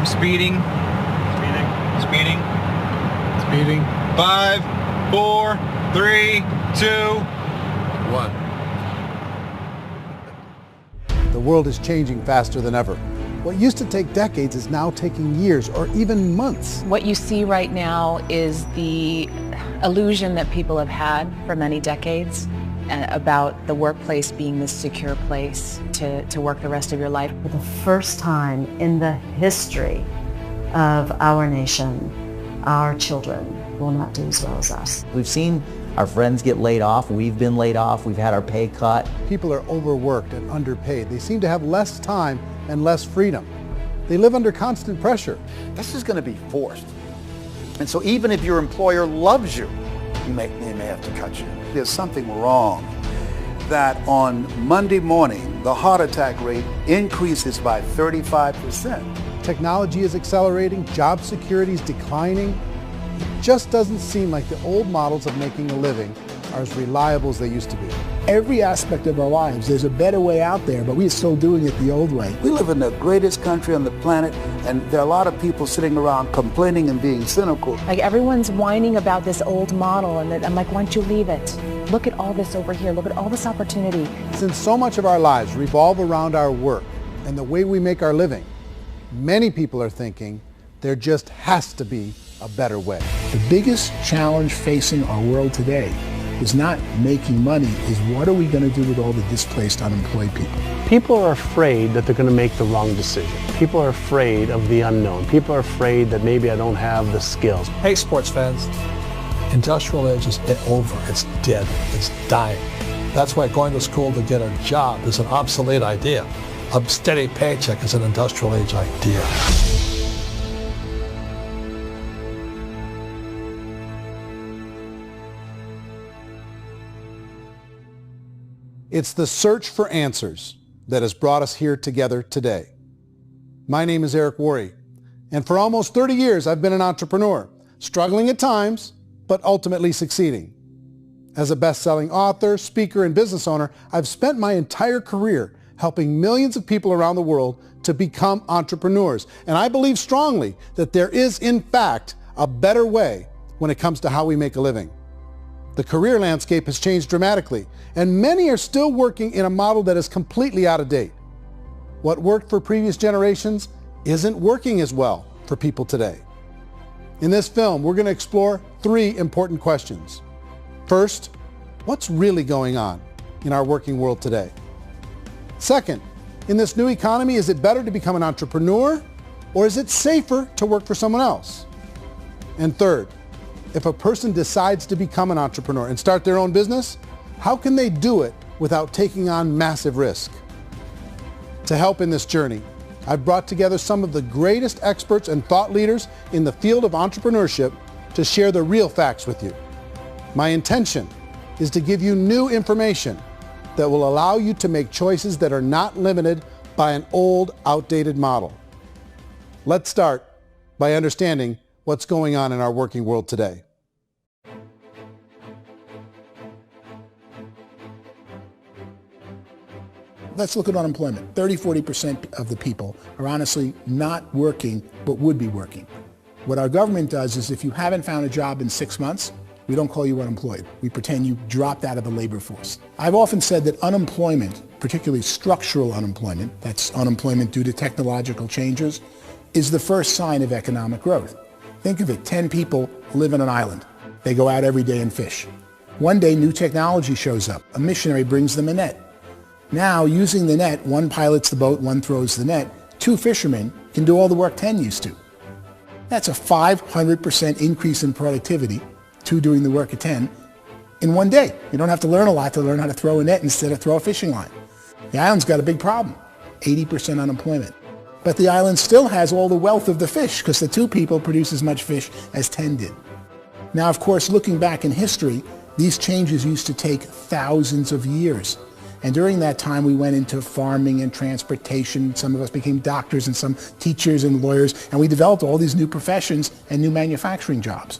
speeding. Speeding. Speeding. 5, 4, 3, 2, 1. The world is changing faster than ever. What used to take decades is now taking years or even months. What you see right now is the illusion that people have had for many decades about the workplace being this secure place to work the rest of your life. For the first time in the history of our nation, our children will not do as well as us. We've seen our friends get laid off. We've been laid off. We've had our pay cut. People are overworked and underpaid. They seem to have less time and less freedom. They live under constant pressure. This is going to be forced. And so even if your employer loves you, they may have to cut you. There's something wrong that on Monday morning, the heart attack rate increases by 35%. Technology is accelerating, job security is declining. It just doesn't seem like the old models of making a living are as reliable as they used to be. Every aspect of our lives, there's a better way out there, but we're still doing it the old way. We live in the greatest country on the planet, and there are a lot of people sitting around complaining and being cynical. Like everyone's whining about this old model, and I'm like, why don't you leave it? Look at all this over here. Look at all this opportunity. Since so much of our lives revolve around our work and the way we make our living, many people are thinking there just has to be a better way. The biggest challenge facing our world today is not making money, is what are we going to do with all the displaced, unemployed people? People are afraid that they're going to make the wrong decision. People are afraid of the unknown. People are afraid that maybe I don't have the skills. Hey, sports fans, industrial age is over. It's dead. It's dying. That's why going to school to get a job is an obsolete idea. A steady paycheck is an industrial age idea. It's the search for answers that has brought us here together today. My name is Eric Worre, and for almost 30 years I've been an entrepreneur, struggling at times, but ultimately succeeding. As a best-selling author, speaker, and business owner, I've spent my entire career helping millions of people around the world to become entrepreneurs. And I believe strongly that there is, in fact, a better way when it comes to how we make a living. The career landscape has changed dramatically, and many are still working in a model that is completely out of date. What worked for previous generations isn't working as well for people today. In this film, we're going to explore 3 important questions. First, what's really going on in our working world today? Second, in this new economy, is it better to become an entrepreneur, or is it safer to work for someone else? And third, if a person decides to become an entrepreneur and start their own business, how can they do it without taking on massive risk? To help in this journey, I've brought together some of the greatest experts and thought leaders in the field of entrepreneurship to share the real facts with you. My intention is to give you new information that will allow you to make choices that are not limited by an old, outdated model. Let's start by understanding what's going on in our working world today. Let's look at unemployment. 30-40% of the people are honestly not working, but would be working. What our government does is if you haven't found a job in 6 months, we don't call you unemployed. We pretend you dropped out of the labor force. I've often said that unemployment, particularly structural unemployment, that's unemployment due to technological changes, is the first sign of economic growth. Think of it, 10 people live on an island. They go out every day and fish. One day, new technology shows up. A missionary brings them a net. Now, using the net, one pilots the boat, one throws the net. 2 fishermen can do all the work 10 used to. That's a 500% increase in productivity, 2 doing the work of 10, in one day. You don't have to learn a lot to learn how to throw a net instead of throw a fishing line. The island's got a big problem, 80% unemployment. But the island still has all the wealth of the fish because the 2 people produce as much fish as 10 did. Now, of course, looking back in history, these changes used to take thousands of years. And during that time, we went into farming and transportation. Some of us became doctors and some teachers and lawyers, and we developed all these new professions and new manufacturing jobs.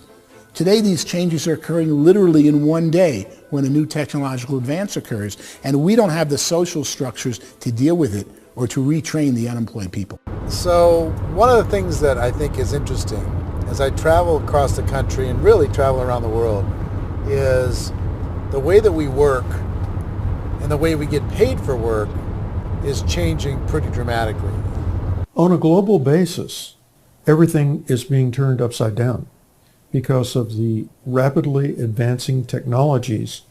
Today, these changes are occurring literally in one day when a new technological advance occurs, and we don't have the social structures to deal with it or to retrain the unemployed people. So one of the things that I think is interesting as I travel across the country and really travel around the world is the way that we work and the way we get paid for work is changing pretty dramatically. On a global basis, everything is being turned upside down because of the rapidly advancing technologies.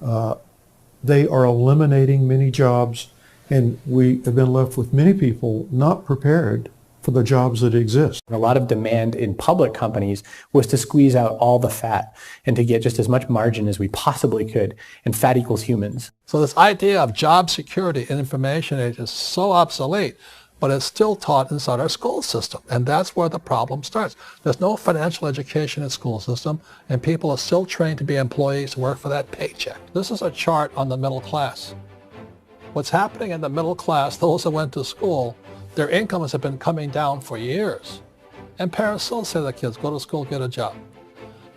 They are eliminating many jobs, and we have been left with many people not prepared for the jobs that exist. A lot of demand in public companies was to squeeze out all the fat and to get just as much margin as we possibly could, and fat equals humans. So this idea of job security in information age is so obsolete, but it's still taught inside our school system, and that's where the problem starts. There's no financial education in the school system, and people are still trained to be employees who work for that paycheck. This is a chart on the middle class. What's happening in the middle class, those that went to school, their incomes have been coming down for years. And parents still say to their kids, go to school, get a job.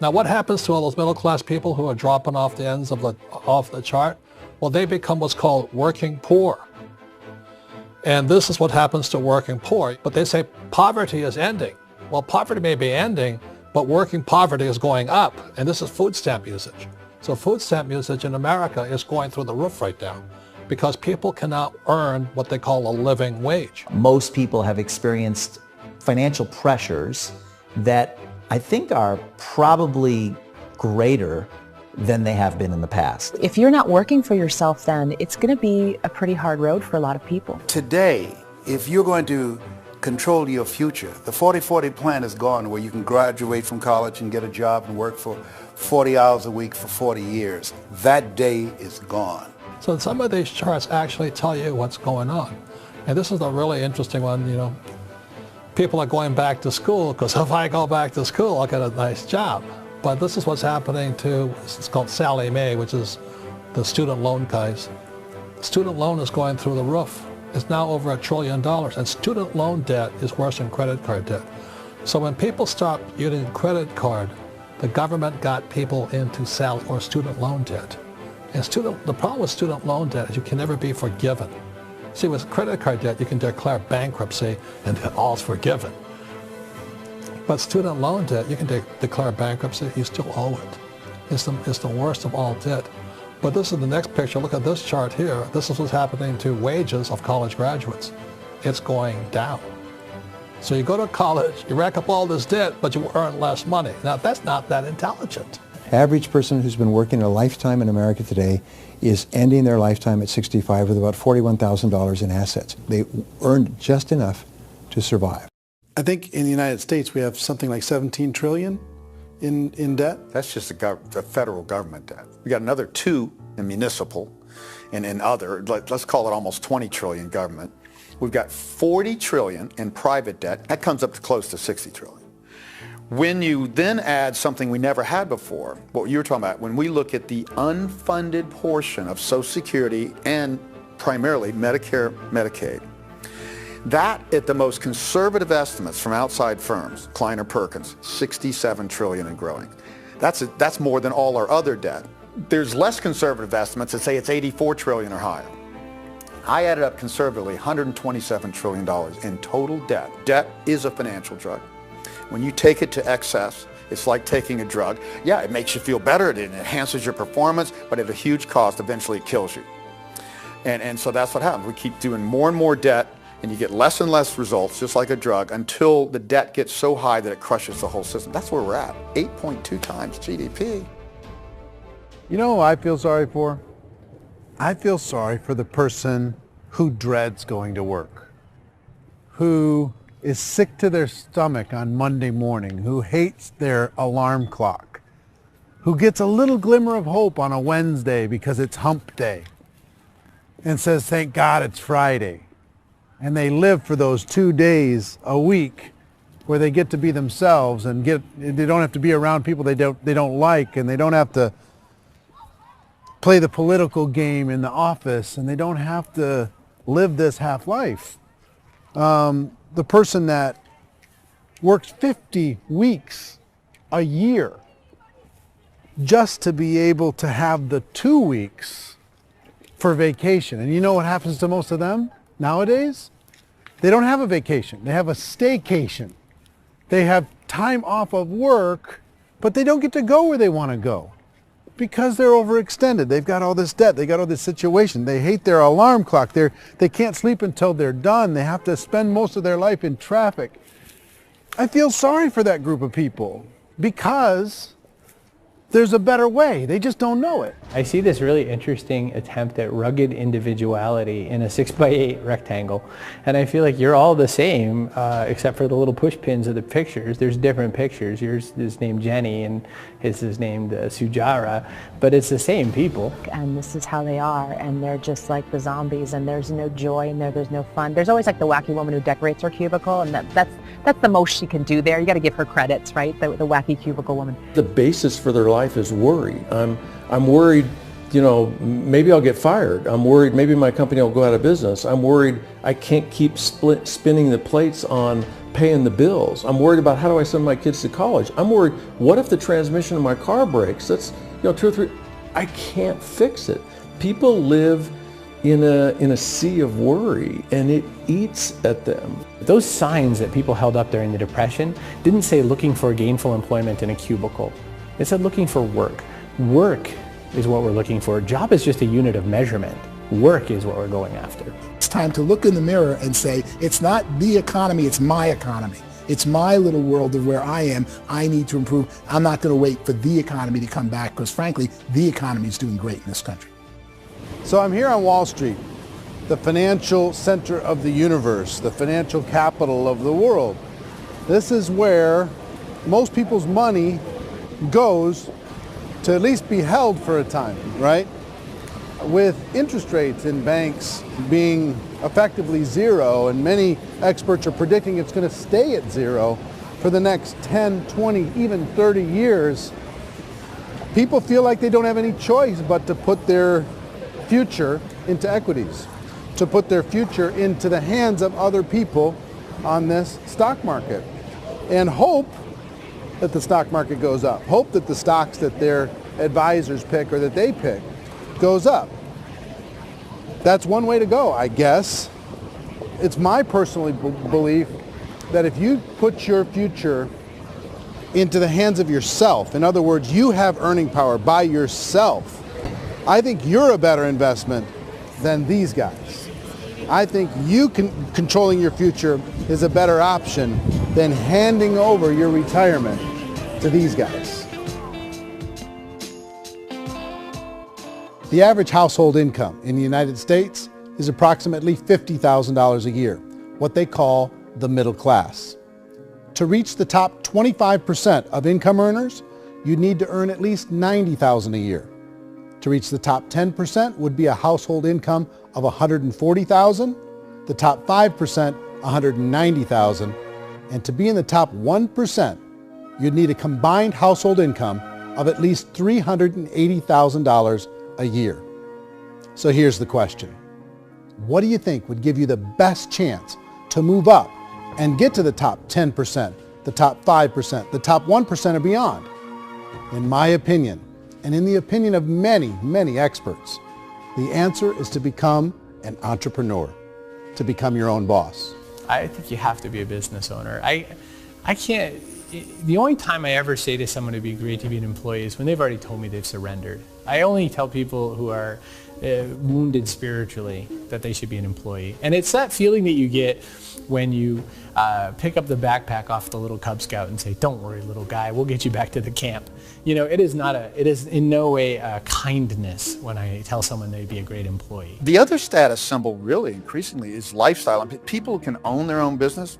Now what happens to all those middle class people who are dropping off the ends of the chart? Well, they become what's called working poor. And this is what happens to working poor. But they say poverty is ending. Well, poverty may be ending, but working poverty is going up. And this is food stamp usage. So food stamp usage in America is going through the roof right now, because people cannot earn what they call a living wage. Most people have experienced financial pressures that I think are probably greater than they have been in the past. If you're not working for yourself, then it's going to be a pretty hard road for a lot of people. Today, if you're going to control your future, the 40-40 plan is gone, where you can graduate from college and get a job and work for 40 hours a week for 40 years. That day is gone. So some of these charts actually tell you what's going on. And this is a really interesting one. You know, people are going back to school because if I go back to school, I'll get a nice job. But this is what's happening to, it's called Sallie Mae, which is the student loan guys. Student loan is going through the roof. It's now over $1 trillion. And student loan debt is worse than credit card debt. So when people stopped using credit card, the government got people into student loan debt. And the problem with student loan debt is you can never be forgiven. See, with credit card debt, you can declare bankruptcy and all's forgiven. But student loan debt, you can declare bankruptcy, you still owe it. It's the worst of all debt. But this is the next picture. Look at this chart here. This is what's happening to wages of college graduates. It's going down. So you go to college, you rack up all this debt, but you earn less money. Now, that's not that intelligent. Average person who's been working a lifetime in America today is ending their lifetime at 65 with about $41,000 in assets. They earned just enough to survive. I think in the United States we have something like 17 trillion in debt. That's just the federal government debt. We got another 2 in municipal and in other, let's call it almost 20 trillion government. We've got 40 trillion in private debt. That comes up to close to 60 trillion. When you then add something we never had before, what you were talking about, when we look at the unfunded portion of Social Security and primarily Medicare, Medicaid, that at the most conservative estimates from outside firms, Kleiner Perkins, 67 trillion and growing. That's more than all our other debt. There's less conservative estimates that say it's 84 trillion or higher. I added up conservatively $127 trillion in total debt. Debt is a financial drug. When you take it to excess, it's like taking a drug. Yeah, it makes you feel better, it enhances your performance, but at a huge cost, eventually it kills you. And so that's what happens. We keep doing more and more debt, and you get less and less results, just like a drug, until the debt gets so high that it crushes the whole system. That's where we're at, 8.2 times GDP. You know who I feel sorry for? I feel sorry for the person who dreads going to work, who is sick to their stomach on Monday morning, who hates their alarm clock, who gets a little glimmer of hope on a Wednesday because it's hump day and says, thank God it's Friday. And they live for those 2 days a week where they get to be themselves and they don't have to be around people they don't like, and they don't have to play the political game in the office, and they don't have to live this half life. The person that works 50 weeks a year just to be able to have the 2 weeks for vacation. And you know what happens to most of them nowadays? They don't have a vacation. They have a staycation. They have time off of work, but they don't get to go where they want to go because they're overextended. They've got all this debt. They got all this situation. They hate their alarm clock. They can't sleep until they're done. They have to spend most of their life in traffic. I feel sorry for that group of people because there's a better way. They just don't know it. I see this really interesting attempt at rugged individuality in a 6x8 rectangle. And I feel like you're all the same, except for the little push pins of the pictures. There's different pictures. Yours is named Jenny and his is named Sujara, but it's the same people. And this is how they are, and they're just like the zombies, and there's no joy in there, there's no fun. There's always like the wacky woman who decorates her cubicle, and that's the most she can do there. You got to give her credits, right? The wacky cubicle woman. The basis for their life is worry. I'm worried, you know, maybe I'll get fired. I'm worried maybe my company will go out of business. I'm worried I can't keep spinning the plates on paying the bills. I'm worried about how do I send my kids to college. I'm worried, what if the transmission of my car breaks? That's, you know, 2 or 3, I can't fix it. People live in a sea of worry, and it eats at them. Those signs that people held up during the Depression didn't say looking for gainful employment in a cubicle. It said looking for work. Work is what we're looking for. Job is just a unit of measurement. Work is what we're going after. It's time to look in the mirror and say, it's not the economy, it's my economy. It's my little world of where I am. I need to improve. I'm not going to wait for the economy to come back because, frankly, the economy is doing great in this country. So I'm here on Wall Street, the financial center of the universe, the financial capital of the world. This is where most people's money goes to at least be held for a time, right? With interest rates in banks being effectively zero, and many experts are predicting it's going to stay at zero for the next 10, 20, even 30 years, people feel like they don't have any choice but to put their future into equities, to put their future into the hands of other people on this stock market, and hope that the stock market goes up, hope that the stocks that their advisors pick or that they pick goes up. That's one way to go, I guess. It's my personal belief that if you put your future into the hands of yourself, in other words, you have earning power by yourself, I think you're a better investment than these guys. I think controlling your future is a better option than handing over your retirement to these guys. The average household income in the United States is approximately $50,000 a year, what they call the middle class. To reach the top 25% of income earners, you'd need to earn at least $90,000 a year. To reach the top 10% would be a household income of $140,000, the top 5%, $190,000, and to be in the top 1%, you'd need a combined household income of at least $380,000 a year. So here's the question. What do you think would give you the best chance to move up and get to the top 10%, the top 5%, the top 1% or beyond? In my opinion, and in the opinion of many, many experts, the answer is to become an entrepreneur, to become your own boss. I think you have to be a business owner. I can't, the only time I ever say to someone it'd be great to be an employee is when they've already told me they've surrendered. I only tell people who are wounded spiritually that they should be an employee. And it's that feeling that you get when you pick up the backpack off the little Cub Scout and say, "Don't worry, little guy, we'll get you back to the camp." You know, it is in no way a kindness when I tell someone they'd be a great employee. The other status symbol really increasingly is lifestyle. I mean, people can own their own business,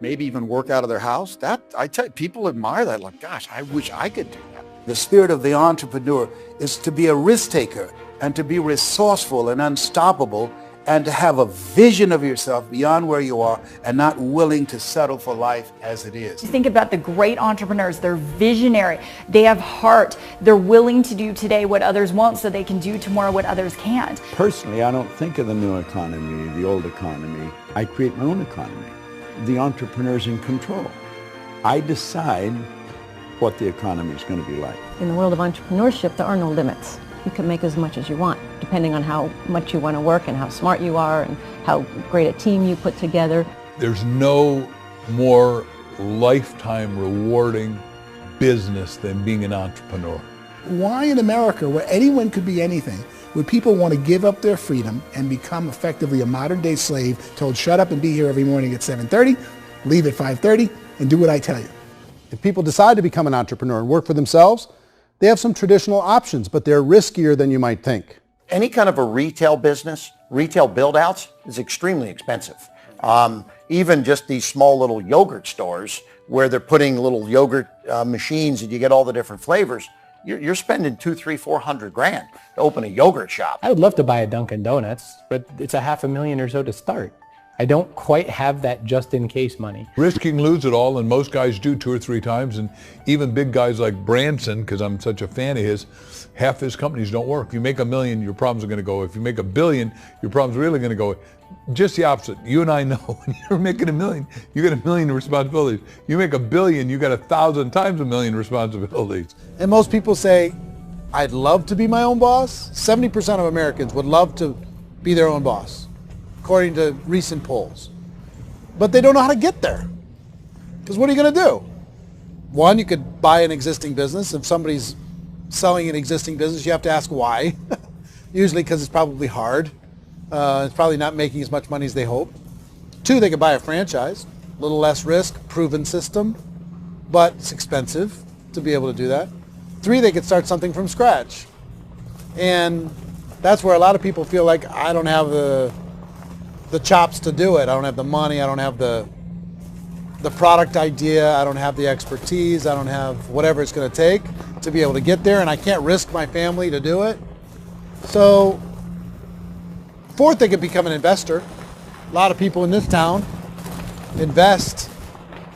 maybe even work out of their house. That, I tell you, people admire that. Like, gosh, I wish I could do that. The spirit of the entrepreneur is to be a risk taker and to be resourceful and unstoppable and to have a vision of yourself beyond where you are and not willing to settle for life as it is. Think about the great entrepreneurs. They're visionary. They have heart. They're willing to do today what others won't so they can do tomorrow what others can't. Personally, I don't think of the new economy, the old economy. I create my own economy. The entrepreneur's in control. I decide what the economy is going to be like. In the world of entrepreneurship, there are no limits. you can make as much as you want, depending on how much you want to work and how smart you are and how great a team you put together. There's no more lifetime rewarding business than being an entrepreneur. Why in America, where anyone could be anything, would people want to give up their freedom and become effectively a modern-day slave, told shut up and be here every morning at 7:30, leave at 5:30, and do what I tell you? If people decide to become an entrepreneur and work for themselves, they have some traditional options, but they're riskier than you might think. Any kind of a retail business, retail build-outs, is extremely expensive. Even just these small little yogurt stores where they're putting little yogurt machines and you get all the different flavors, you're spending $200,000, $300,000, $400,000 to open a yogurt shop. I would love to buy a Dunkin' Donuts, but it's $500,000 or so to start. I don't quite have that just-in-case money. Risk you can lose it all, and most guys do 2 or 3 times, and even big guys like Branson, because I'm such a fan of his, half his companies don't work. You make $1 million, your problems are going to go. If you make $1 billion, your problem's really going to go. Just the opposite. You and I know when you're making $1 million, you get $1 million responsibilities. You make $1 billion, you got 1,000 times $1 million responsibilities. And most people say, I'd love to be my own boss. 70% of Americans would love to be their own boss, according to recent polls. But they don't know how to get there. Because what are you going to do? One, you could buy an existing business. If somebody's selling an existing business, you have to ask why. Usually because it's probably hard. It's probably not making as much money as they hope. 2, they could buy a franchise. A little less risk, proven system, but it's expensive to be able to do that. 3, they could start something from scratch. And that's where a lot of people feel like, I don't have the chops to do it. I don't have the money. I don't have the product idea. I don't have the expertise. I don't have whatever it's going to take to be able to get there, and I can't risk my family to do it. So 4th, they could become an investor. A lot of people in this town invest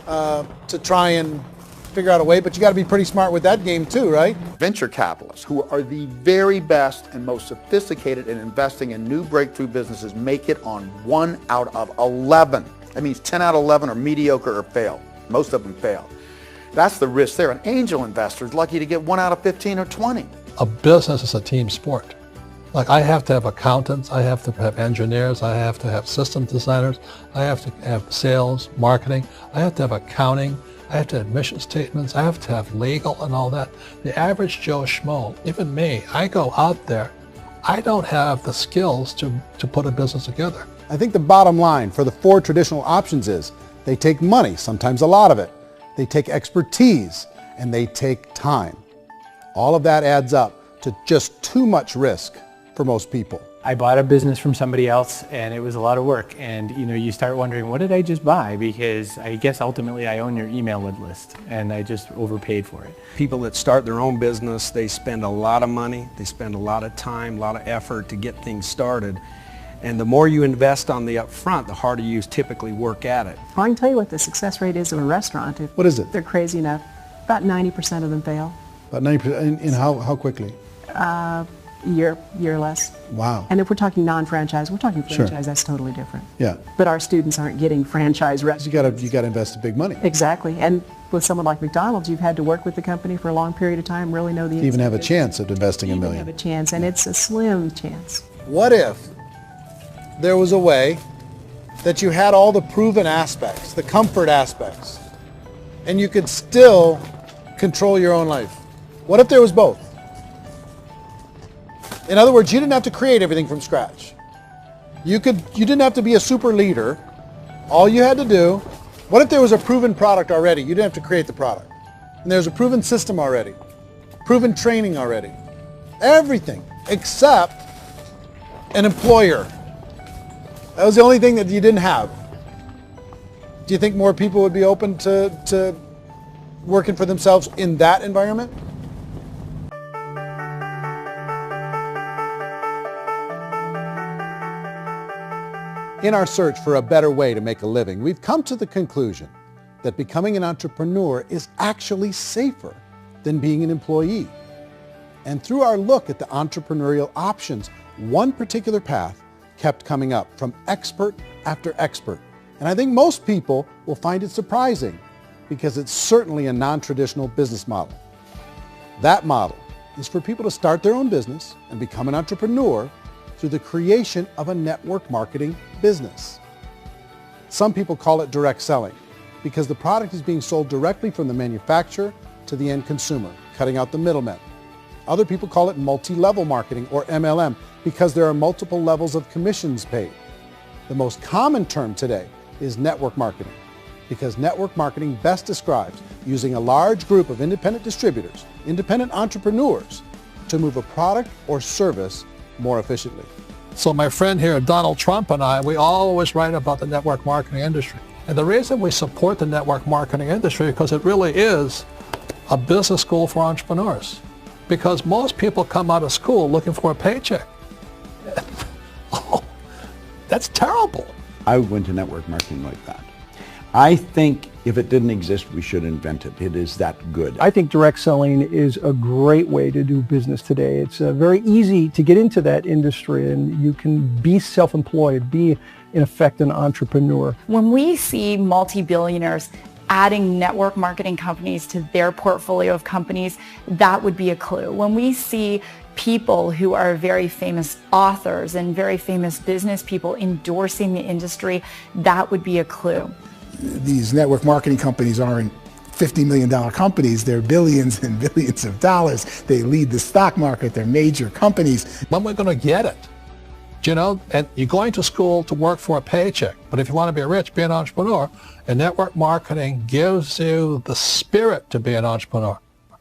to try and figure out a way, but you got to be pretty smart with that game too, right? Venture capitalists, who are the very best and most sophisticated in investing in new breakthrough businesses, make it on 1 out of 11. That means 10 out of 11 are mediocre or fail. Most of them fail. That's the risk there. An angel investor is lucky to get 1 out of 15 or 20. A business is a team sport. Like, I have to have accountants, I have to have engineers, I have to have system designers, I have to have sales, marketing, I have to have accounting, I have to have mission statements, I have to have legal and all that. The average Joe Schmo, even me, I go out there, I don't have the skills to put a business together. I think the bottom line for the 4 traditional options is they take money, sometimes a lot of it. They take expertise, and they take time. All of that adds up to just too much risk for most people. I bought a business from somebody else, and it was a lot of work. And you start wondering, what did I just buy? Because I guess ultimately I own your email list, and I just overpaid for it. People that start their own business, they spend a lot of money, they spend a lot of time, a lot of effort to get things started. And the more you invest on the upfront, the harder you typically work at it. Well, I can tell you what the success rate is of a restaurant. What is it? They're crazy enough. About 90% of them fail. About 90%, in how quickly? Year less. Wow. And if we're talking non-franchise, we're talking franchise, Sure. That's totally different. Yeah. But our students aren't getting franchise restaurants. You got to invest big money. Exactly. And with someone like McDonald's, you've had to work with the company for a long period of time, really know the To even have a chance at investing $1 million. have a chance, and it's a slim chance. What if there was a way that you had all the proven aspects, the comfort aspects, and you could still control your own life? What if there was both? In other words, you didn't have to create everything from scratch. You didn't have to be a super leader. All you had to do, what if there was a proven product already? You didn't have to create the product. And there's a proven system already, proven training already. Everything except an employer. That was the only thing that you didn't have. Do you think more people would be open to working for themselves in that environment? In our search for a better way to make a living, we've come to the conclusion that becoming an entrepreneur is actually safer than being an employee. And through our look at the entrepreneurial options, one particular path kept coming up from expert after expert. And I think most people will find it surprising because it's certainly a non-traditional business model. That model is for people to start their own business and become an entrepreneur through the creation of a network marketing business. Some people call it direct selling because the product is being sold directly from the manufacturer to the end consumer, cutting out the middlemen. Other people call it multi-level marketing, or MLM, because there are multiple levels of commissions paid. The most common term today is network marketing, because network marketing best describes using a large group of independent distributors, independent entrepreneurs, to move a product or service more efficiently. So my friend here, Donald Trump, and I, we always write about the network marketing industry. And the reason we support the network marketing industry is because it really is a business school for entrepreneurs. Because most people come out of school looking for a paycheck. Oh, that's terrible. I went to network marketing like that. I think if it didn't exist, we should invent it. It is that good. I think direct selling is a great way to do business today. It's very easy to get into that industry, and you can be self-employed, be in effect an entrepreneur. When we see multi-billionaires adding network marketing companies to their portfolio of companies, that would be a clue. When we see people who are very famous authors and very famous business people endorsing the industry, that would be a clue. These network marketing companies aren't $50 million companies. They're billions and billions of dollars. They lead the stock market. They're major companies. When we're going to get it? You know, and you're going to school to work for a paycheck. But if you want to be rich, be an entrepreneur. And network marketing gives you the spirit to be an entrepreneur.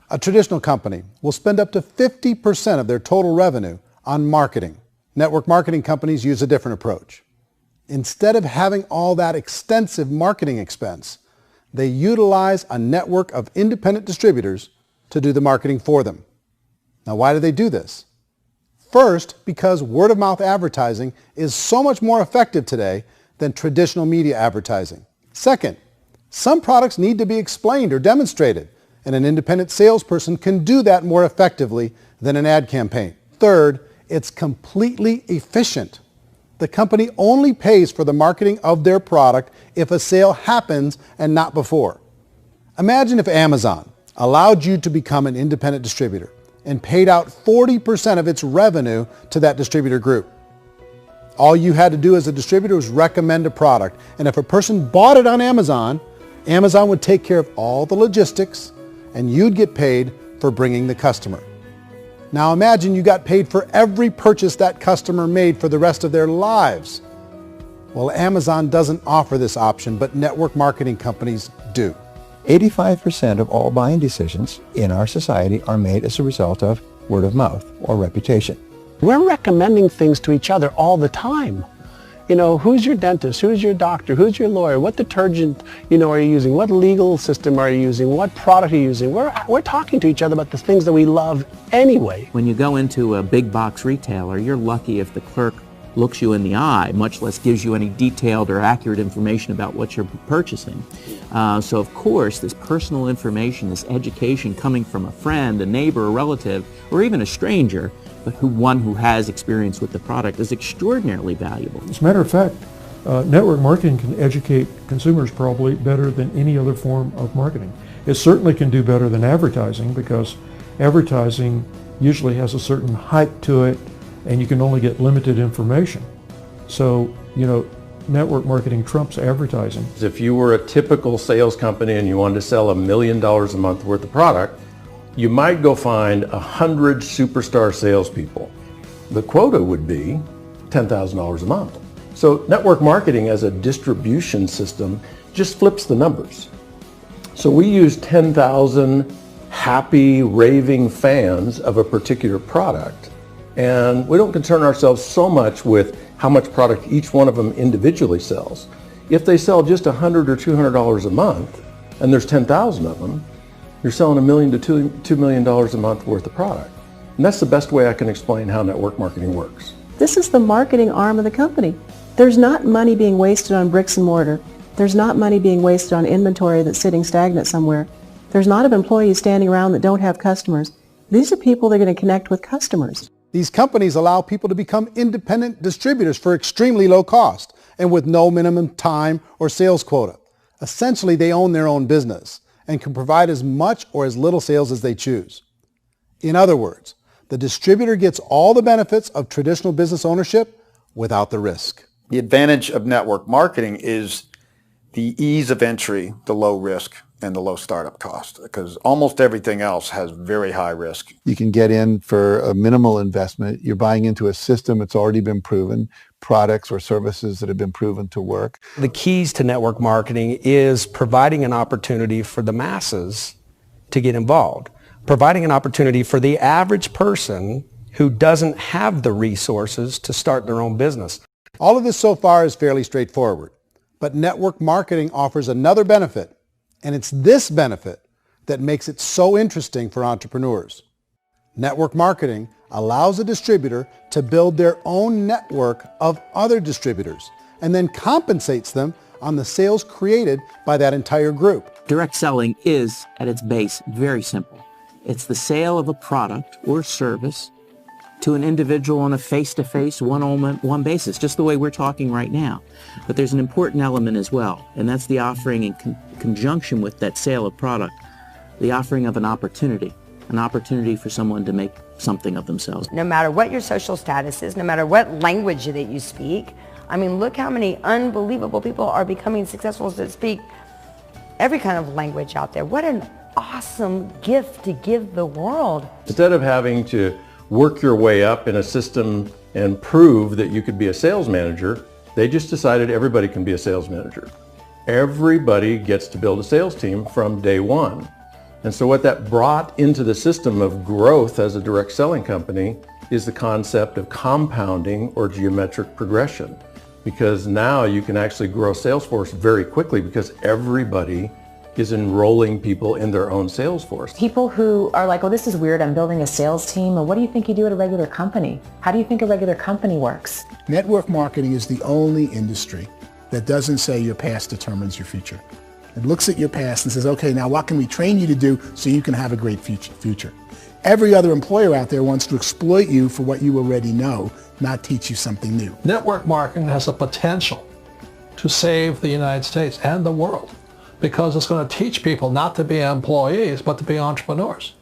A traditional company will spend up to 50% of their total revenue on marketing. Network marketing companies use a different approach. Instead of having all that extensive marketing expense, they utilize a network of independent distributors to do the marketing for them. Now, why do they do this? First, because word-of-mouth advertising is so much more effective today than traditional media advertising. Second, some products need to be explained or demonstrated, and an independent salesperson can do that more effectively than an ad campaign. Third, it's completely efficient. The company only pays for the marketing of their product if a sale happens and not before. Imagine if Amazon allowed you to become an independent distributor and paid out 40% of its revenue to that distributor group. All you had to do as a distributor was recommend a product, and if a person bought it on Amazon, Amazon would take care of all the logistics, and you'd get paid for bringing the customer. Now imagine you got paid for every purchase that customer made for the rest of their lives. Well, Amazon doesn't offer this option, but network marketing companies do. 85% of all buying decisions in our society are made as a result of word of mouth or reputation. We're recommending things to each other all the time. You know, who's your dentist? Who's your doctor? Who's your lawyer? What detergent, are you using? What legal system are you using? What product are you using? We're talking to each other about the things that we love anyway. When you go into a big box retailer, you're lucky if the clerk looks you in the eye, much less gives you any detailed or accurate information about what you're purchasing. So of course, this personal information, this education coming from a friend, a neighbor, a relative, or even a stranger, but one who has experience with the product is extraordinarily valuable. As a matter of fact, network marketing can educate consumers probably better than any other form of marketing. It certainly can do better than advertising because advertising usually has a certain hype to it and you can only get limited information. So, network marketing trumps advertising. If you were a typical sales company and you wanted to sell $1 million a month worth of product, you might go find 100 superstar salespeople. The quota would be $10,000 a month. So network marketing as a distribution system just flips the numbers. So we use 10,000 happy, raving fans of a particular product, and we don't concern ourselves so much with how much product each one of them individually sells. If they sell just $100 or $200 a month, and there's 10,000 of them, you're selling $1 million to $2 million a month worth of product. And that's the best way I can explain how network marketing works. This is the marketing arm of the company. There's not money being wasted on bricks and mortar. There's not money being wasted on inventory that's sitting stagnant somewhere. There's not of employees standing around that don't have customers. These are people that are going to connect with customers. These companies allow people to become independent distributors for extremely low cost and with no minimum time or sales quota. Essentially, they own their own business and can provide as much or as little sales as they choose. In other words, the distributor gets all the benefits of traditional business ownership without the risk. The advantage of network marketing is the ease of entry, the low risk, and the low startup cost, because almost everything else has very high risk. You can get in for a minimal investment. You're buying into a system that's already been proven, products or services that have been proven to work. The keys to network marketing is providing an opportunity for the masses to get involved, providing an opportunity for the average person who doesn't have the resources to start their own business. All of this so far is fairly straightforward, but network marketing offers another benefit, and it's this benefit that makes it so interesting for entrepreneurs. Network marketing allows a distributor to build their own network of other distributors and then compensates them on the sales created by that entire group. Direct selling is, at its base, very simple. It's the sale of a product or service to an individual on a face-to-face, one-on-one basis, just the way we're talking right now. But there's an important element as well, and that's the offering in conjunction with that sale of product, the offering of an opportunity for someone to make something of themselves. No matter what your social status is, no matter what language that you speak, I mean, look how many unbelievable people are becoming successful that speak every kind of language out there. What an awesome gift to give the world. Instead of having to work your way up in a system and prove that you could be a sales manager, they just decided everybody can be a sales manager. Everybody gets to build a sales team from day one. And so what that brought into the system of growth as a direct selling company is the concept of compounding or geometric progression. Because now you can actually grow a sales force very quickly because everybody is enrolling people in their own sales force. People who are like, oh, this is weird, I'm building a sales team. Well, what do you think you do at a regular company? How do you think a regular company works? Network marketing is the only industry that doesn't say your past determines your future. It looks at your past and says, okay, now what can we train you to do so you can have a great future? Every other employer out there wants to exploit you for what you already know, not teach you something new. Network marketing has the potential to save the United States and the world because it's going to teach people not to be employees, but to be entrepreneurs.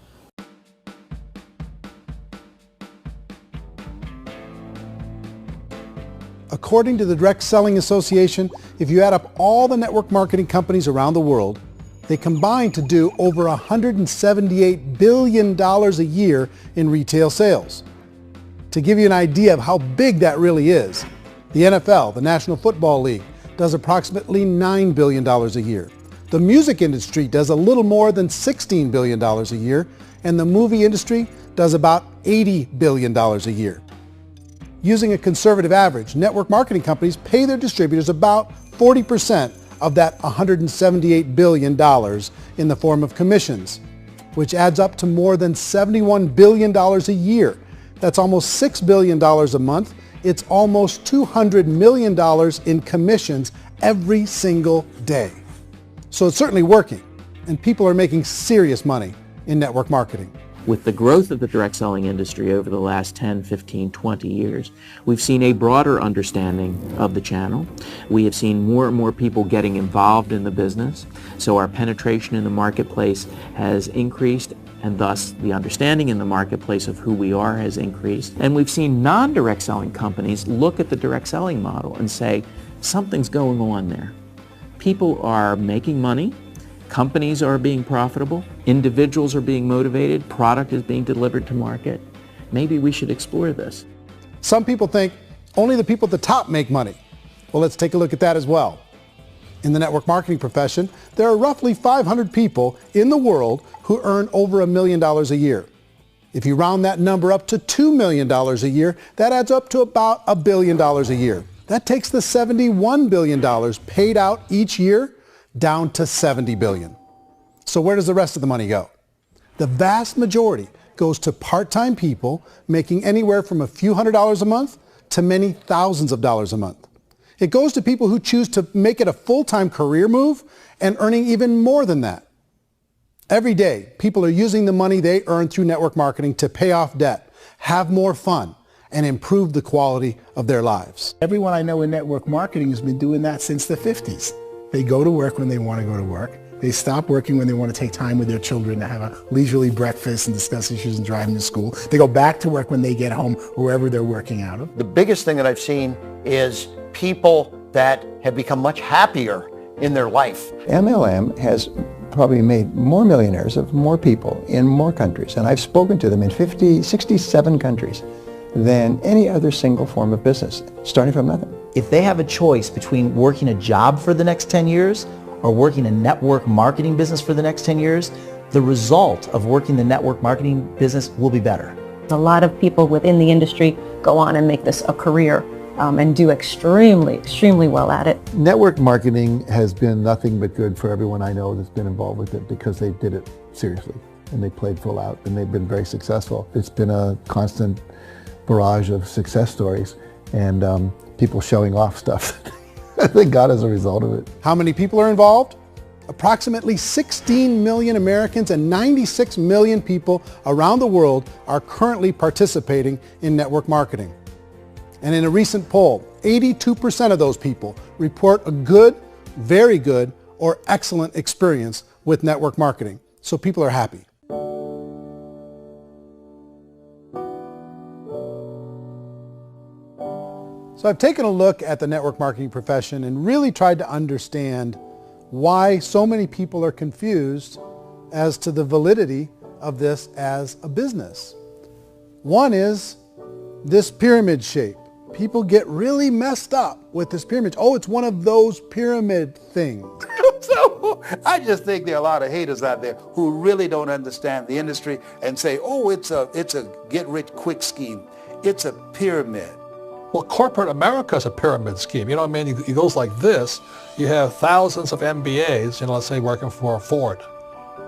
According to the Direct Selling Association, if you add up all the network marketing companies around the world, they combine to do over $178 billion a year in retail sales. To give you an idea of how big that really is, the NFL, the National Football League, does approximately $9 billion a year. The music industry does a little more than $16 billion a year, and the movie industry does about $80 billion a year. Using a conservative average, network marketing companies pay their distributors about 40% of that $178 billion in the form of commissions, which adds up to more than $71 billion a year. That's almost $6 billion a month. It's almost $200 million in commissions every single day. So it's certainly working, and people are making serious money in network marketing. With the growth of the direct selling industry over the last 10, 15, 20 years, we've seen a broader understanding of the channel. We have seen more and more people getting involved in the business, so our penetration in the marketplace has increased, and thus the understanding in the marketplace of who we are has increased. And we've seen non-direct selling companies look at the direct selling model and say, something's going on there. People are making money. Companies are being profitable, individuals are being motivated, product is being delivered to market. Maybe we should explore this. Some people think only the people at the top make money. Well, let's take a look at that as well. In the network marketing profession, there are roughly 500 people in the world who earn over $1 million a year. If you round that number up to $2 million a year, that adds up to about $1 billion a year. That takes the $71 billion paid out each year down to $70 billion. So where does the rest of the money go? The vast majority goes to part-time people making anywhere from a few $100s a month to many thousands of dollars a month. It goes to people who choose to make it a full-time career move and earning even more than that. Every day, people are using the money they earn through network marketing to pay off debt, have more fun, and improve the quality of their lives. Everyone I know in network marketing has been doing that since the 50s. They go to work when they want to go to work. They stop working when they want to take time with their children to have a leisurely breakfast and discuss issues and driving to school. They go back to work when they get home, wherever they're working out of. The biggest thing that I've seen is people that have become much happier in their life. MLM has probably made more millionaires of more people in more countries, and I've spoken to them in 67 countries, than any other single form of business, starting from nothing. If they have a choice between working a job for the next 10 years or working a network marketing business for the next 10 years, the result of working the network marketing business will be better. A lot of people within the industry go on and make this a career and do extremely well at it. Network marketing has been nothing but good for everyone I know that's been involved with it because they did it seriously and they played full out and they've been very successful. It's been a constant barrage of success stories and people showing off stuff that they got as a result of it. How many people are involved? Approximately 16 million Americans and 96 million people around the world are currently participating in network marketing. And in a recent poll, 82% of those people report a good, very good, or excellent experience with network marketing. So people are happy. So I've taken a look at the network marketing profession and really tried to understand why so many people are confused as to the validity of this as a business. One is this pyramid shape. People get really messed up with this pyramid. Oh, it's one of those pyramid things. So I just think there are a lot of haters out there who really don't understand the industry and say, oh, it's a get-rich-quick scheme. It's a pyramid. Well, corporate America is a pyramid scheme. You know what I mean? It goes like this. You have thousands of MBAs, let's say working for Ford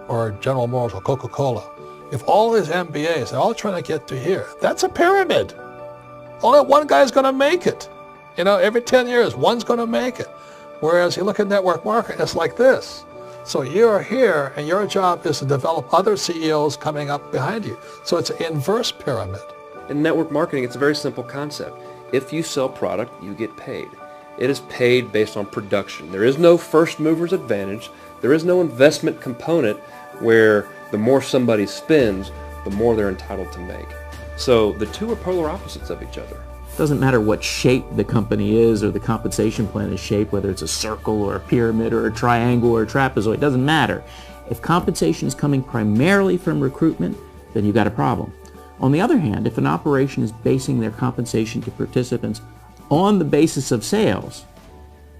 or General Motors or Coca-Cola. If all these MBAs, they're all trying to get to here, that's a pyramid. Only one guy's going to make it. Every 10 years, one's going to make it. Whereas you look at network marketing, it's like this. So you're here, and your job is to develop other CEOs coming up behind you. So it's an inverse pyramid. In network marketing, it's a very simple concept. If you sell product, you get paid. It is paid based on production. There is no first mover's advantage. There is no investment component where the more somebody spends, the more they're entitled to make. So the two are polar opposites of each other. It doesn't matter what shape the company is or the compensation plan is shaped, whether it's a circle or a pyramid or a triangle or a trapezoid, it doesn't matter. If compensation is coming primarily from recruitment, then you've got a problem. On the other hand, if an operation is basing their compensation to participants on the basis of sales,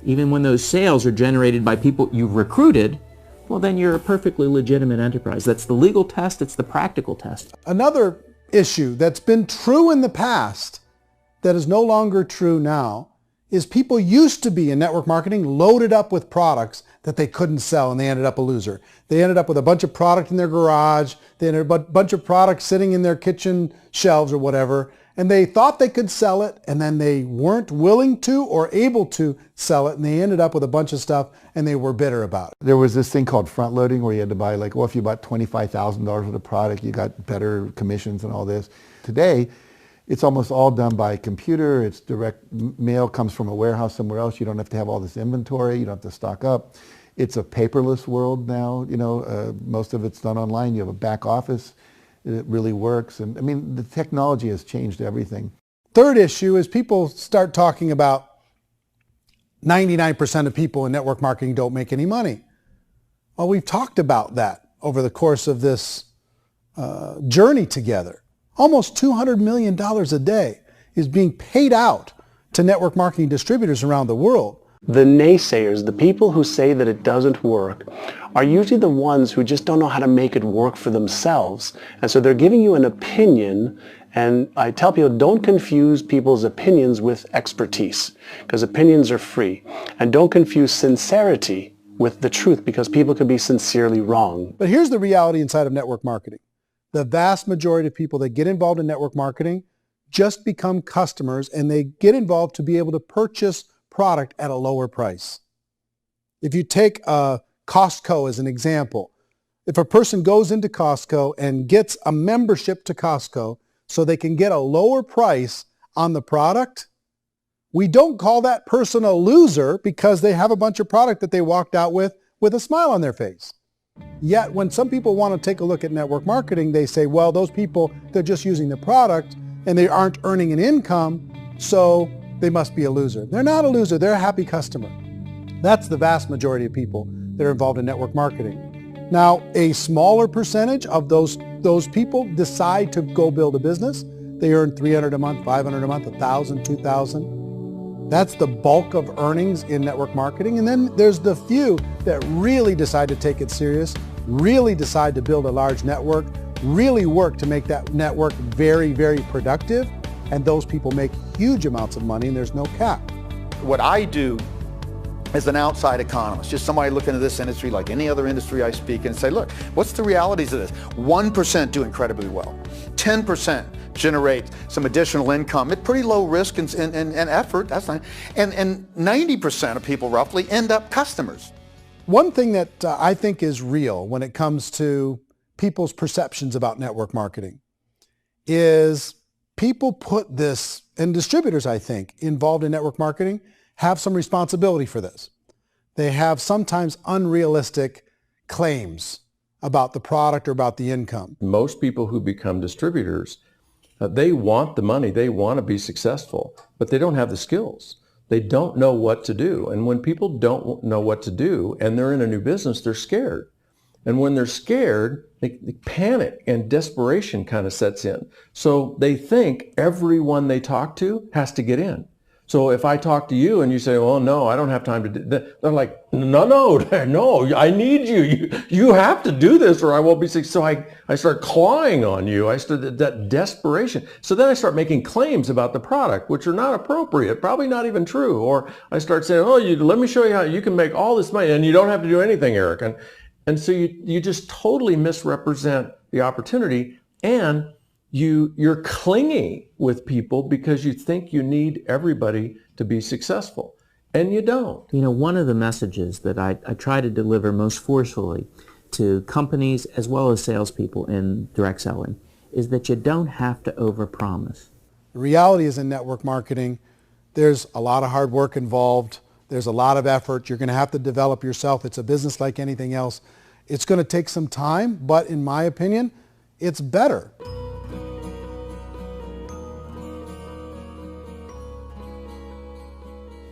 even when those sales are generated by people you've recruited, well, then you're a perfectly legitimate enterprise. That's the legal test. It's the practical test. Another issue that's been true in the past that is no longer true now is people used to be in network marketing loaded up with products that they couldn't sell and they ended up a loser. They ended up with a bunch of product in their garage, they ended up with a bunch of products sitting in their kitchen shelves or whatever, and they thought they could sell it and then they weren't willing to or able to sell it and they ended up with a bunch of stuff and they were bitter about it. There was this thing called front loading where you had to buy if you bought $25,000 worth of product, you got better commissions and all this. Today, it's almost all done by computer. It's direct mail comes from a warehouse somewhere else. You don't have to have all this inventory. You don't have to stock up. It's a paperless world now. Most of it's done online. You have a back office. It really works. And the technology has changed everything. Third issue is people start talking about 99% of people in network marketing don't make any money. Well, we've talked about that over the course of this journey together. Almost $200 million a day is being paid out to network marketing distributors around the world. The naysayers, the people who say that it doesn't work, are usually the ones who just don't know how to make it work for themselves. And so they're giving you an opinion, and I tell people don't confuse people's opinions with expertise, because opinions are free. And don't confuse sincerity with the truth, because people can be sincerely wrong. But here's the reality inside of network marketing. The vast majority of people that get involved in network marketing just become customers and they get involved to be able to purchase product at a lower price. If you take Costco as an example, if a person goes into Costco and gets a membership to Costco so they can get a lower price on the product, we don't call that person a loser because they have a bunch of product that they walked out with with a smile on their face. Yet when some people want to take a look at network marketing, they say, well, those people, they're just using the product and they aren't earning an income, so they must be a loser. They're not a loser, they're a happy customer. That's the vast majority of people that are involved in network marketing. Now, a smaller percentage of those people decide to go build a business. They earn $300 a month, $500 a month, $1,000, $2,000. That's the bulk of earnings in network marketing. And then there's the few that really decide to take it serious, really decide to build a large network, really work to make that network very, very productive. And those people make huge amounts of money and there's no cap. What I do as an outside economist, just somebody looking at this industry like any other industry I speak and say, look, what's the realities of this? 1% do incredibly well. 10% generate some additional income at pretty low risk and effort. That's not, and 90% of people roughly end up customers. One thing that I think is real when it comes to people's perceptions about network marketing is people put this, and distributors, I think, involved in network marketing have some responsibility for this. They have sometimes unrealistic claims about the product or about the income. Most people who become distributors, they want the money, they want to be successful, but they don't have the skills. They don't know what to do. And when people don't know what to do and they're in a new business, they're scared. And when they're scared, they panic and desperation kind of sets in. So they think everyone they talk to has to get in. So if I talk to you and you say, well, no, I don't have time to do that, they're like, no, I need you. You have to do this or I won't be successful. So I start clawing on you. I start that desperation. So then I start making claims about the product, which are not appropriate, probably not even true. Or I start saying, oh, let me show you how you can make all this money and you don't have to do anything, Eric. And so you just totally misrepresent the opportunity, and you're clingy with people because you think you need everybody to be successful, and you don't. You know, one of the messages that I try to deliver most forcefully to companies as well as salespeople in direct selling is that you don't have to overpromise. The reality is in network marketing, there's a lot of hard work involved. There's a lot of effort. You're going to have to develop yourself. It's a business like anything else. It's going to take some time, but in my opinion, it's better.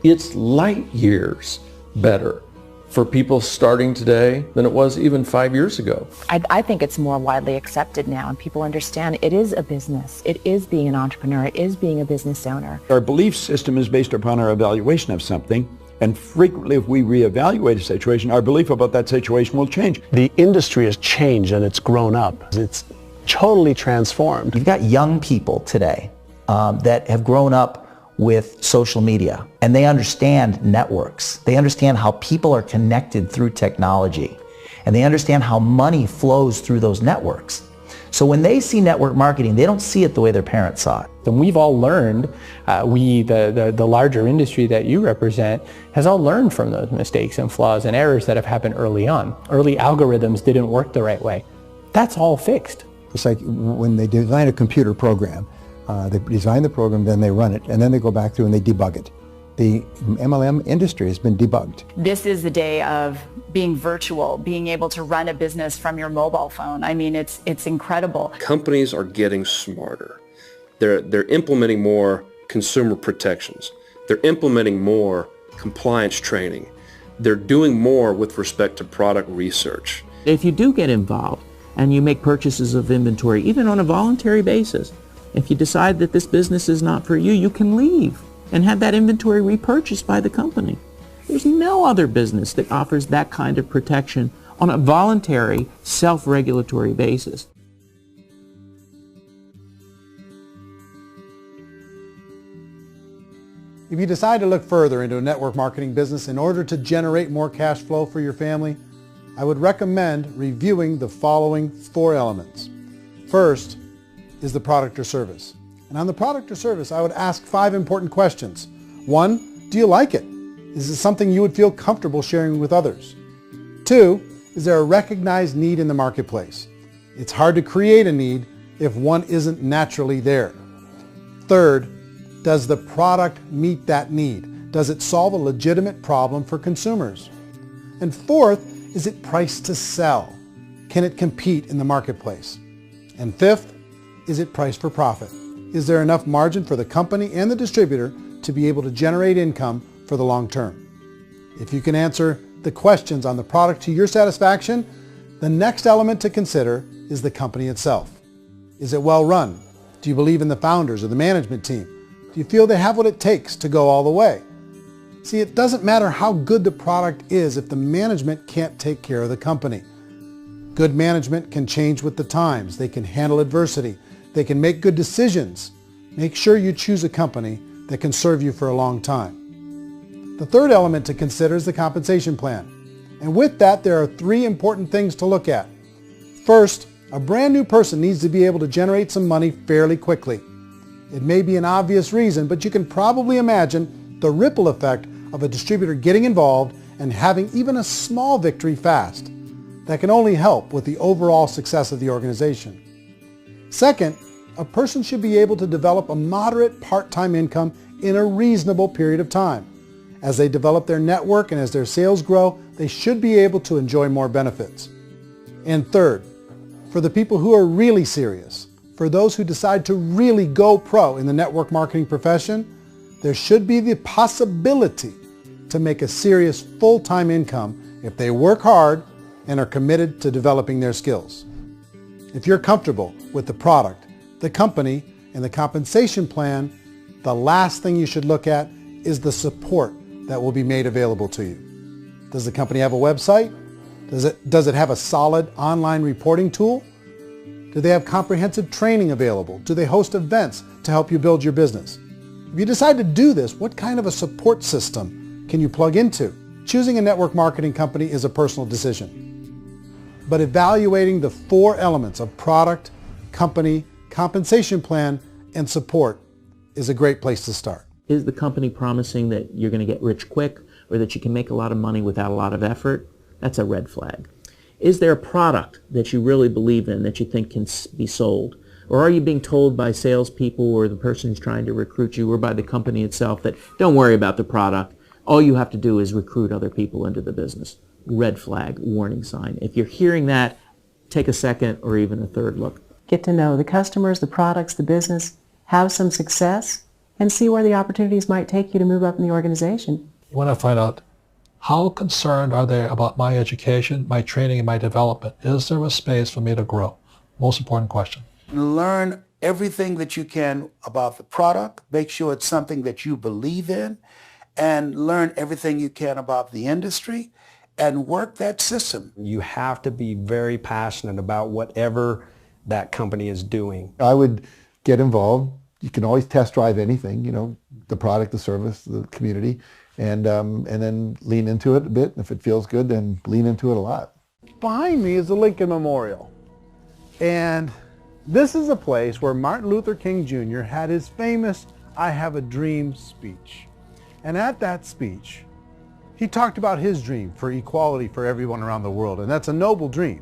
It's light years better for people starting today than it was even 5 years ago. I think it's more widely accepted now, and people understand it is a business. It is being an entrepreneur. It is being a business owner. Our belief system is based upon our evaluation of something. And frequently, if we reevaluate a situation, our belief about that situation will change. The industry has changed and it's grown up. It's totally transformed. You've got young people today that have grown up with social media, and they understand networks. They understand how people are connected through technology, and they understand how money flows through those networks. So when they see network marketing, they don't see it the way their parents saw it. And we've all learned, the larger industry that you represent, has all learned from those mistakes and flaws and errors that have happened early on. Early algorithms didn't work the right way. That's all fixed. It's like when they design a computer program, they design the program, then they run it, and then they go back through and they debug it. The MLM industry has been debugged. This is the day of being virtual, being able to run a business from your mobile phone. I mean, it's incredible. Companies are getting smarter. They're implementing more consumer protections. They're implementing more compliance training. They're doing more with respect to product research. If you do get involved and you make purchases of inventory, even on a voluntary basis, if you decide that this business is not for you, you can leave and have that inventory repurchased by the company. There's no other business that offers that kind of protection on a voluntary, self-regulatory basis. If you decide to look further into a network marketing business in order to generate more cash flow for your family, I would recommend reviewing the following 4 elements. First is the product or service. And on the product or service, I would ask 5 important questions. 1, do you like it? Is it something you would feel comfortable sharing with others? 2, is there a recognized need in the marketplace? It's hard to create a need if one isn't naturally there. 3rd, does the product meet that need? Does it solve a legitimate problem for consumers? And 4th, is it priced to sell? Can it compete in the marketplace? And fifth, is it priced for profit? Is there enough margin for the company and the distributor to be able to generate income for the long term? If you can answer the questions on the product to your satisfaction, the next element to consider is the company itself. Is it well run? Do you believe in the founders or the management team? Do you feel they have what it takes to go all the way? See, it doesn't matter how good the product is if the management can't take care of the company. Good management can change with the times. They can handle adversity. They can make good decisions. Make sure you choose a company that can serve you for a long time. The third element to consider is the compensation plan. And with that, there are 3 important things to look at. First, a brand new person needs to be able to generate some money fairly quickly. It may be an obvious reason, but you can probably imagine the ripple effect of a distributor getting involved and having even a small victory fast. That can only help with the overall success of the organization. Second, a person should be able to develop a moderate part-time income in a reasonable period of time. As they develop their network and as their sales grow, they should be able to enjoy more benefits. And third, for the people who are really serious, for those who decide to really go pro in the network marketing profession, there should be the possibility to make a serious full-time income if they work hard and are committed to developing their skills. If you're comfortable with the product, the company, and the compensation plan, the last thing you should look at is the support that will be made available to you. Does the company have a website? Does it have a solid online reporting tool? Do they have comprehensive training available? Do they host events to help you build your business? If you decide to do this, what kind of a support system can you plug into? Choosing a network marketing company is a personal decision. But evaluating the 4 elements of product, company, compensation plan, and support is a great place to start. Is the company promising that you're going to get rich quick or that you can make a lot of money without a lot of effort? That's a red flag. Is there a product that you really believe in that you think can be sold? Or are you being told by salespeople or the person who's trying to recruit you or by the company itself that don't worry about the product, all you have to do is recruit other people into the business? Red flag, warning sign. If you're hearing that, take a second or even a third look. Get to know the customers, the products, the business, have some success, and see where the opportunities might take you to move up in the organization. You want to find out how concerned are they about my education, my training, and my development? Is there a space for me to grow? Most important question. Learn everything that you can about the product. Make sure it's something that you believe in, and learn everything you can about the industry and work that system. You have to be very passionate about whatever that company is doing. I would get involved. You can always test drive anything, the product, the service, the community, and then lean into it a bit. If it feels good, then lean into it a lot. Behind me is the Lincoln Memorial. And this is a place where Martin Luther King Jr. had his famous "I Have a Dream" speech. And at that speech, he talked about his dream for equality for everyone around the world, and that's a noble dream.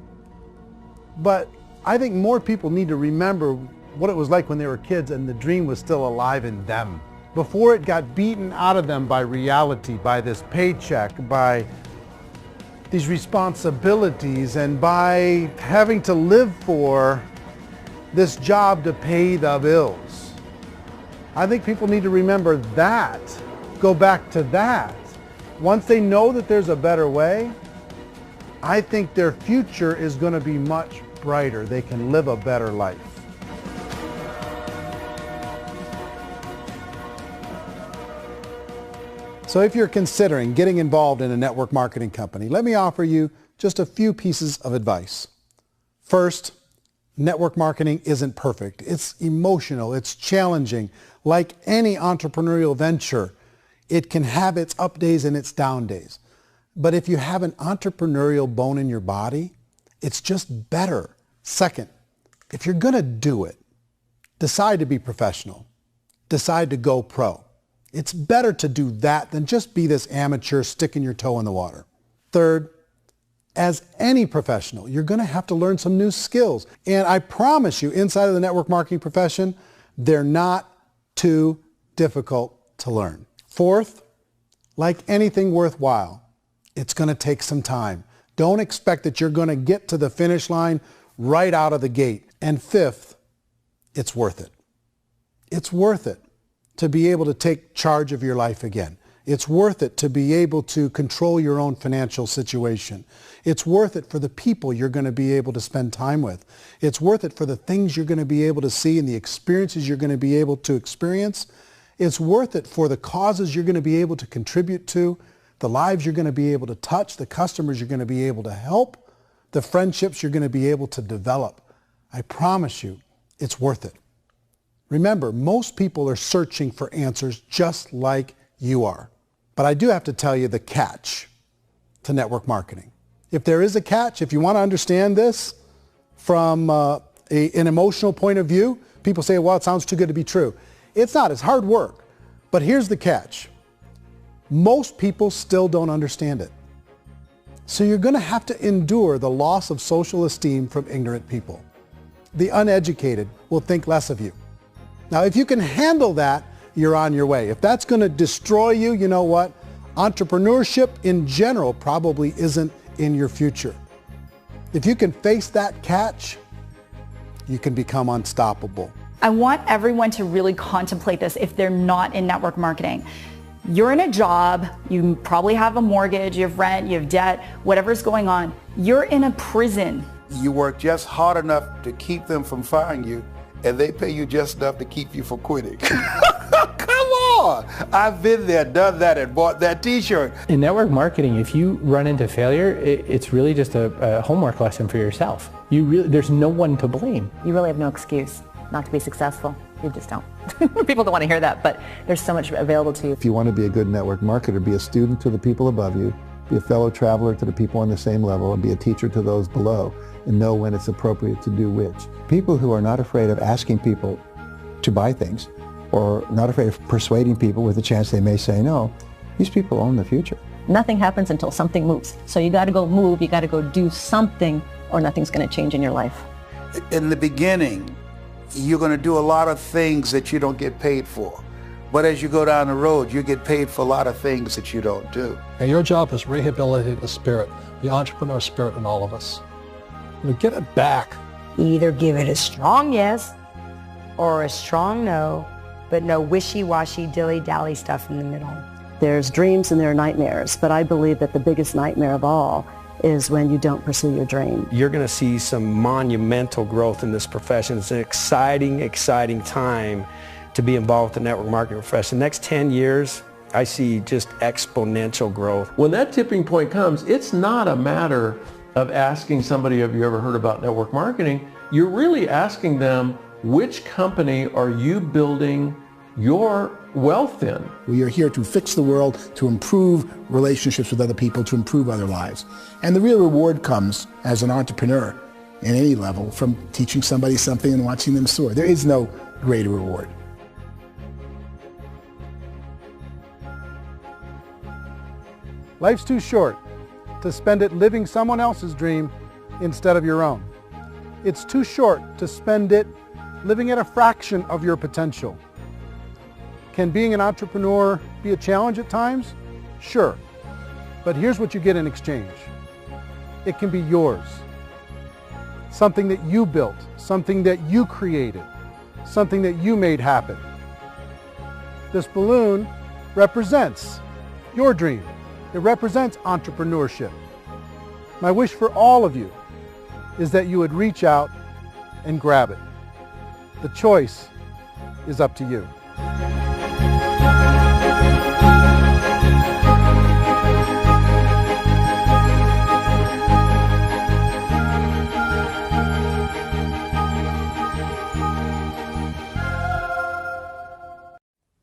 But I think more people need to remember what it was like when they were kids and the dream was still alive in them. Before it got beaten out of them by reality, by this paycheck, by these responsibilities, and by having to live for this job to pay the bills. I think people need to remember that, go back to that. Once they know that there's a better way, I think their future is going to be much brighter. They can live a better life. So if you're considering getting involved in a network marketing company, let me offer you just a few pieces of advice. First, network marketing isn't perfect. It's emotional, it's challenging. Like any entrepreneurial venture, it can have its up days and its down days. But if you have an entrepreneurial bone in your body, it's just better. Second, if you're going to do it, decide to be professional. Decide to go pro. It's better to do that than just be this amateur sticking your toe in the water. Third, as any professional, you're going to have to learn some new skills. And I promise you, inside of the network marketing profession, they're not too difficult to learn. Fourth, like anything worthwhile, it's going to take some time. Don't expect that you're going to get to the finish line right out of the gate. And fifth, it's worth it. It's worth it to be able to take charge of your life again. It's worth it to be able to control your own financial situation. It's worth it for the people you're going to be able to spend time with. It's worth it for the things you're going to be able to see and the experiences you're going to be able to experience. It's worth it for the causes you're going to be able to contribute to, the lives you're going to be able to touch, the customers you're going to be able to help, the friendships you're going to be able to develop. I promise you, it's worth it. Remember, most people are searching for answers just like you are. But I do have to tell you the catch to network marketing. If there is a catch, if you want to understand this from an emotional point of view, people say, well, it sounds too good to be true. It's not. It's hard work. But here's the catch. Most people still don't understand it. So you're going to have to endure the loss of social esteem from ignorant people. The uneducated will think less of you. Now, if you can handle that, you're on your way. If that's going to destroy you, you know what? Entrepreneurship in general probably isn't in your future. If you can face that catch, you can become unstoppable. I want everyone to really contemplate this if they're not in network marketing. You're in a job, you probably have a mortgage, you have rent, you have debt, whatever's going on. You're in a prison. You work just hard enough to keep them from firing you, and they pay you just enough to keep you from quitting. Come on! I've been there, done that, and bought that t-shirt. In network marketing, if you run into failure, it's really just a homework lesson for yourself. There's no one to blame. You really have no excuse not to be successful. You just don't. People don't want to hear that, but there's so much available to you. If you want to be a good network marketer, be a student to the people above you, be a fellow traveler to the people on the same level, and be a teacher to those below, and know when it's appropriate to do which. People who are not afraid of asking people to buy things, or not afraid of persuading people with a chance they may say no, these people own the future. Nothing happens until something moves. So you got to go move, you got to go do something, or nothing's going to change in your life. In the beginning, you're going to do a lot of things that you don't get paid for. But as you go down the road, you get paid for a lot of things that you don't do. And your job is rehabilitate the spirit, the entrepreneur spirit in all of us. Get it back. Either give it a strong yes or a strong no, but no wishy-washy, dilly-dally stuff in the middle. There's dreams and there are nightmares, but I believe that the biggest nightmare of all is when you don't pursue your dream. You're going to see some monumental growth in this profession. It's an exciting, exciting time to be involved with the network marketing profession. The next 10 years, I see just exponential growth. When that tipping point comes, it's not a matter of asking somebody, have you ever heard about network marketing? You're really asking them, which company are you building your wealth in? We are here to fix the world, to improve relationships with other people, to improve other lives. And the real reward comes as an entrepreneur in any level from teaching somebody something and watching them soar. There is no greater reward. Life's too short to spend it living someone else's dream instead of your own. It's too short to spend it living at a fraction of your potential. Can being an entrepreneur be a challenge at times? Sure. But here's what you get in exchange. It can be yours. Something that you built, something that you created, something that you made happen. This balloon represents your dream. It represents entrepreneurship. My wish for all of you is that you would reach out and grab it. The choice is up to you.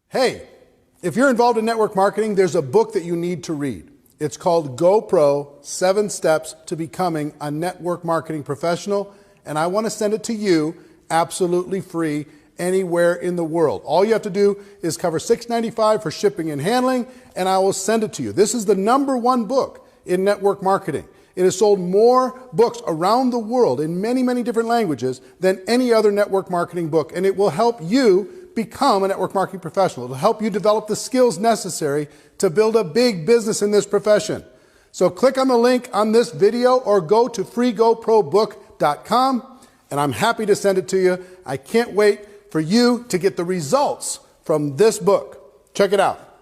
Hey, if you're involved in network marketing, there's a book that you need to read. It's called GoPro, 7 Steps to Becoming a Network Marketing Professional, and I want to send it to you absolutely free anywhere in the world. All you have to do is cover $6.95 for shipping and handling, and I will send it to you. This is the #1 book in network marketing. It has sold more books around the world in many, many different languages than any other network marketing book, and it will help you become a network marketing professional. It'll help you develop the skills necessary to build a big business in this profession. So click on the link on this video or go to freegoprobook.com and I'm happy to send it to you. I can't wait for you to get the results from this book. Check it out.